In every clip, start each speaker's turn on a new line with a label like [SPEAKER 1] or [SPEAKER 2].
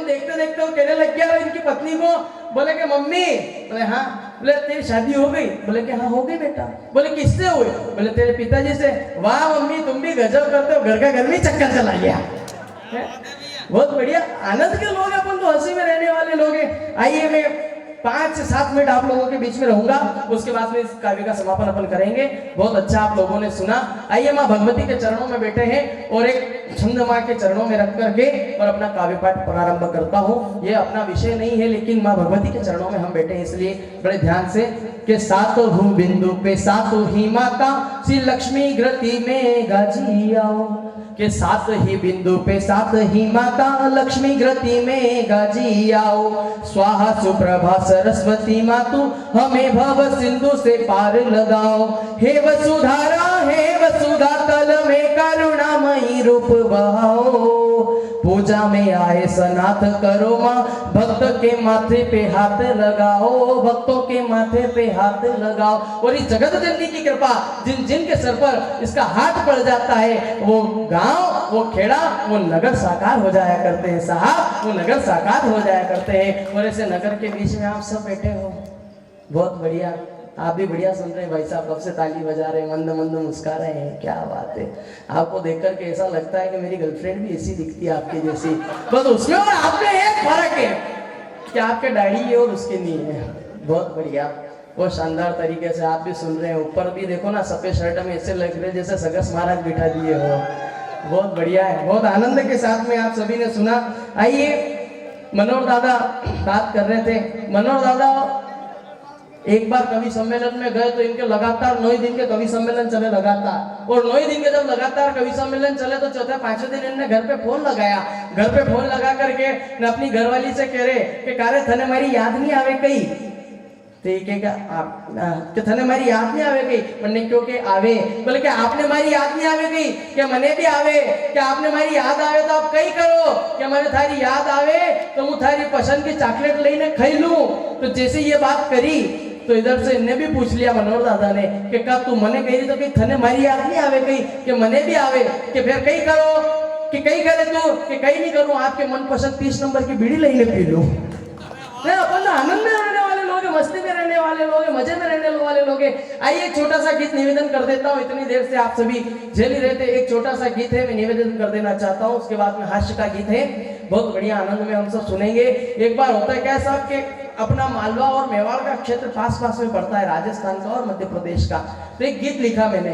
[SPEAKER 1] एकदम देखते देखते वो कहने लग गया इनकी पत्नी को, बोले कि मम्मी, बोले हाँ, बोले तेरी शादी हो गई? बोले कि हाँ हो गई बेटा। बोले किससे हुई? बोले तेरे पिताजी से। वाह मम्मी तुम भी गजब करते हो, घर का घर में चक्कर चला गया। बहुत बढ़िया, आनंद के लोग अपन तो हंसी में रहने वाले लोग हैं। आइए मैं 5 से 7 मिनट आप लोगों के बीच में रहूंगा, उसके बाद में इस काव्य का समापन अपन करेंगे। बहुत अच्छा आप लोगों ने सुना। आइए माँ भगवती के चरणों में बैठे हैं और एक छंद माँ के चरणों में रख करके और अपना काव्य पाठ प्रारंभ करता हूँ। ये अपना विषय नहीं है, लेकिन माँ भगवती के चरणों में हम बैठे हैं इसलिए बड़े ध्यान से के सातों हूँ बिंदु पे सातों ही माता, श्री लक्ष्मी घृति में गाजी आओ। के सात ही बिंदु पे सात ही माता, लक्ष्मी घृति में गाजी आओ। स्वाहा सुप्रभा सरस्वती मातु, हमें भव सिंधु से पार लगाओ। हे वसुधारा हे वसुधा तल में करुणामयी रूप बहाओ। पूजा में आए सनाथ करो माँ, भक्त के माथे पे हाथ लगाओ, भक्तों के माथे पे हाथ लगाओ। और इस जगत जननी की कृपा जिनके सर पर इसका हाथ पड़ जाता है, वो गांव, वो खेड़ा, वो नगर साकार हो जाया करते हैं साहब, वो नगर साकार हो जाया करते हैं। और ऐसे नगर के बीच में आप सब बैठे हो, बहुत बढ़िया, आप भी बढ़िया सुन रहे हैं भाई साहब, कब से ताली बजा रहे हैं, मंद मंद मुस्कुरा रहे हैं, क्या बात है। आपको देख करके ऐसा लगता है कि मेरी गर्लफ्रेंड भी ऐसी दिखती है आपकी जैसी, बस उसमें और आप में एक फर्क है कि आपके दाढ़ी है और उसके नहीं है। बहुत बढ़िया, बहुत शानदार तरीके से आप भी सुन रहे हैं। ऊपर भी देखो ना, सफेद शर्ट में ऐसे लग रहे जैसे सगस महाराज बिठा दिए हो। बहुत बढ़िया है, बहुत आनंद के साथ में आप सभी ने सुना। आइए मनोहर दादा बात कर रहे थे। मनोहर दादा एक बार कवि सम्मेलन में गए तो इनके लगातार 9 दिन के कवि सम्मेलन चले लगातार, और 9 दिन के जब लगातार कवि सम्मेलन चले तो चौथे 5वें दिन इन्होंने घर पे फोन लगाया। घर पे फोन लगा करके अपनी घरवाली से कह रहे कि कारे थने मारी याद नहीं आवे कई, ठीक है क्या आप थने मारी याद नहीं आवे गई? मैंने क्यों के आवे? बोले कि आपने मारी याद नहीं आवे गई, क्या मने भी आवे? क्या आपने मारी याद आवे तो आप कई करो, क्या मैंने थारी याद आवे तो मैं थारी पसंद की चॉकलेट लेने खाई लूं। तो जैसे ये बात करी तो इधर से इन्हें भी पूछ लिया मनोहर दादा ने कि का तू मने कही तो कहीं थने मारी याद नहीं आवे कहीं, कि मने भी आवे, कि फिर कई करो, कि कई करे तू, कि कई नहीं करूं, आपके मनपसंद 30 नंबर की बीड़ी लेने पी लूं। अपन आनंद में रहने वाले लोग हैं, मस्ती में रहने वाले लोग हैं, मजे में रहने वाले लोग हैं। आइए छोटा सा गीत निवेदन कर देता हूँ, इतनी देर से आप सभी झेल ही रहते। एक छोटा सा गीत है, मैं निवेदन कर देना चाहता हूँ, उसके बाद में हास्य का गीत है, बहुत बढ़िया आनंद में हम सब सुनेंगे। एक बार होता है क्या साहब कि अपना मालवा और मेवाड़ का क्षेत्र पास पास में पड़ता है, राजस्थान का और मध्य प्रदेश का। तो एक गीत लिखा मैंने,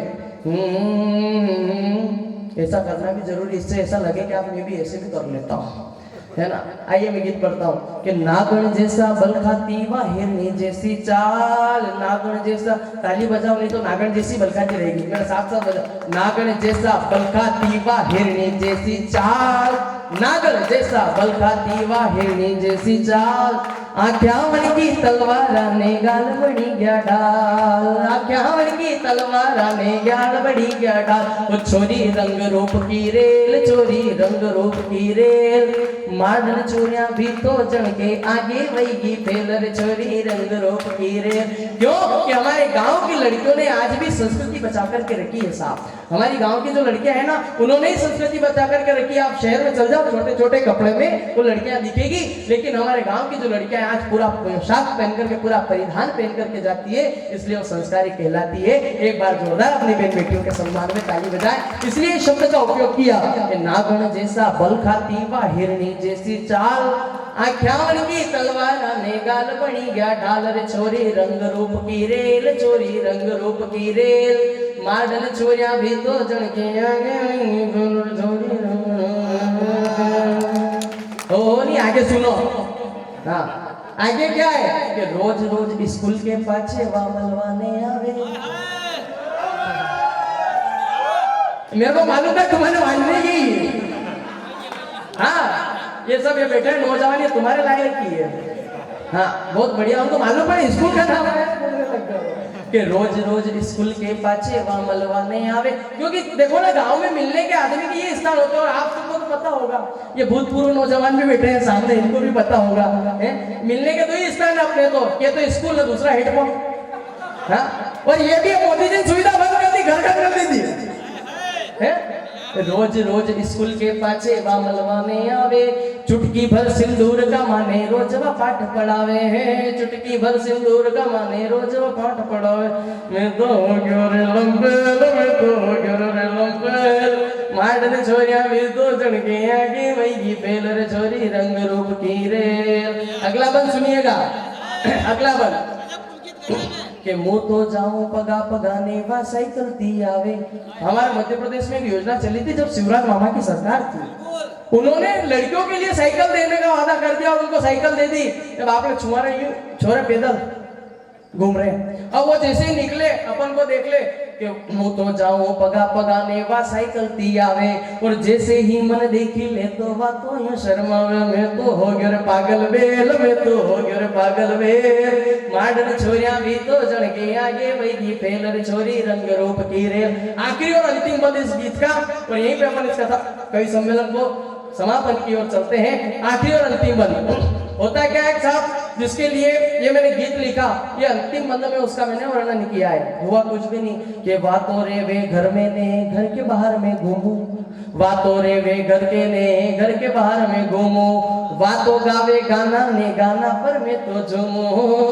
[SPEAKER 1] ऐसा करना भी जरूरी, इससे ऐसा लगे कि आप मैं भी ऐसे भी कर लेता हूँ, है ना। आइए मैं गीत पढ़ता हूँ कि नागण जैसा बल खाती वा हिरनी जैसी चाल, नागण जैसा, ताली बजाओ नहीं तो नागण जैसी बल खाती रहेगी, मेरा साथ साथ बजाओ। नागण जैसा बल खाती वा हिरनी जैसी चाल, नागण जैसा बल खाती वा हिरनी जैसी चाल। आख्यावन की तलवार ने गाल बड़ी गया डाल, आख्यावन की तलवार ने गाल बड़ी गया डाल। वो छोरी रंग रूप की रेल, छोरी रंग रूप की रेल, माडन चोरियां भी तो जन के आगे वही फेल रे, छोरी रंग रूप की रेल। क्यों कि हमारे गांव की लड़कियों ने आज भी संस्कृति बचा करके रखी है साहब। हमारी गांव की जो लड़कियां हैं ना, उन्होंने ही संस्कृति बचा करके रखी है। आप शहर में चल जाओ, छोटे छोटे कपड़े में वो लड़कियां दिखेगी, लेकिन हमारे गांव की जो लड़कियां आज पूरा पोशाक पहन करके, पूरा परिधान पहन करके जाती है, इसलिए वो संस्कारी कहलाती है। एक बार जोरदार अपनी बहन बेटियों के सम्मान में ताली बजाएं। इसलिए इस शब्द का उपयोग किया कि नागण जैसा बल खाती वा हिरनी जैसी चाल, आख्यावन की तलवार ने गाल बनी गया ढाल रे, छोरी रंग रूप की रेल, छोरी रंग रूप की रेल, माडन चोरिया भी तो जन के आगे ओ नहीं। आगे सुनो, हाँ आगे क्या है कि रोज रोज स्कूल के पाछे वामलवाने आवे। मेरे को मालूम है तुम्हारे मानने ही, हाँ ये सब ये बैठे नौजवान ये तुम्हारे लायक ही है। हाँ बहुत बढ़िया, हमको मालूम है स्कूल का नाम है कि रोज रोज स्कूल के पाछे वामलवाने आवे। क्योंकि देखो ना, गांव में मिलने के आदमी के ये स्थान होते हैं, और आप सबको तो पता होगा, ये भूतपूर्व नौजवान भी बैठे हैं सामने, इनको भी पता होगा है? मिलने के 2 ही स्थान अपने, तो ये तो स्कूल है, दूसरा हेडपंप। हाँ और ये भी मोदी जी सुविधा बंद कर दी, घर घर कर दी है। रोज रोज स्कूल के पाछे वा मलवाने आवे, चुटकी भर सिंदूर का माने रोज वा पाठ पढ़ावे है, चुटकी भर सिंदूर का माने रोज वा पाठ पढ़ावे। मैं तो हो गयो रे लंपेल, मैं तो हो गयो रे लंपेल, माडन छोरिया भी तो जणके आगे वही फेल रे छोरी रंग रूप की रेल। अगला बंद सुनिएगा, अगला बंद कि मुँह तो जाऊं पगा पगाने वा साइकिल दी आवे। हमारे मध्य प्रदेश में एक योजना चली थी जब शिवराज मामा की सरकार थी, उन्होंने लड़कियों के लिए साइकिल देने का वादा कर दिया और उनको साइकिल दे दी। जब आप लोग छोरे पैदल घूम रहे हैं, अब वो जैसे ही निकले अपन को देख ले कि मुँह तो जाऊं पगा पगाने वा साइकिल दी आवे, और जैसे ही मन देखी ले तो वा तो यूं शर्मावे। मैं तो हो गयो रे पागल बेल, मैं तो हो गयो रे पागल बेल, माडन छोरिया भी तो जण के आगे वही फेल रे छोरी रंग रूप की रेल। आखिरी और अंतिम बंद इस गीत का, और यहीं पे अपन इस कथा कवि सम्मेलन को समापन की ओर चलते हैं। आखिरी और अंतिम बंद होता है क्या है साहब, जिसके लिए ये मैंने गीत लिखा, ये अंतिम बंद में उसका मैंने वर्णन किया है। हुआ कुछ भी नहीं कि बातों रे वे घर में ने घर के बाहर में घूमू, बातों रे वे घर के ने घर के बाहर में घूमू, बातों गावे गाना ने गाना पर मैं तो झूमू,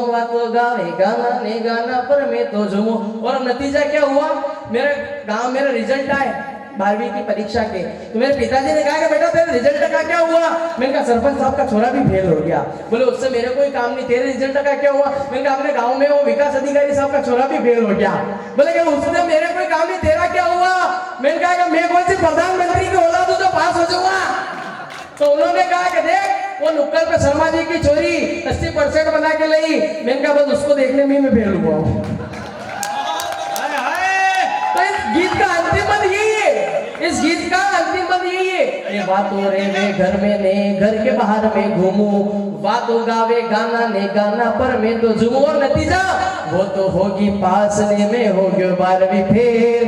[SPEAKER 1] बातों गावे गाना ने गाना पर मैं तो झूमू। और नतीजा क्या हुआ, मेरे गांव मेरा रिजल्ट आए 12वीं की परीक्षा के, तो मेरे पिताजी ने कहा कि बेटा तेरे रिजल्ट का क्या हुआ। मैंने कहा सरपंच साहब का छोरा भी फेल हो गया। बोले उससे मेरे कोई काम नहीं, तेरे रिजल्ट का क्या हुआ। मैंने कहा अपने गांव में वो विकास अधिकारी साहब का छोरा भी फेल हो गया। बोले कि उससे मेरे कोई काम नहीं, तेरा क्या हुआ। मैंने कहा कि मैं कौन सी प्रधानमंत्री की औलाद हूं जो पास हो जाऊंगा। तो उन्होंने कहा कि देख वो नुक्कड़ पे शर्मा जी की चोरी 80% बना के लाई। मैंने कहा बस उसको देखने में मैं फेल हुआ हूं। तो इस गीत का अंतिम पद यही है, इस गीत का अंतिम पद यही है, ये बातों रे वे घर में ने घर के बाहर में घूमू, बातों गावे गाना ने गाना पर मैं तो झूमू। और नतीजा वो तो होगी पास ने में हो गयो 12वीं फेल।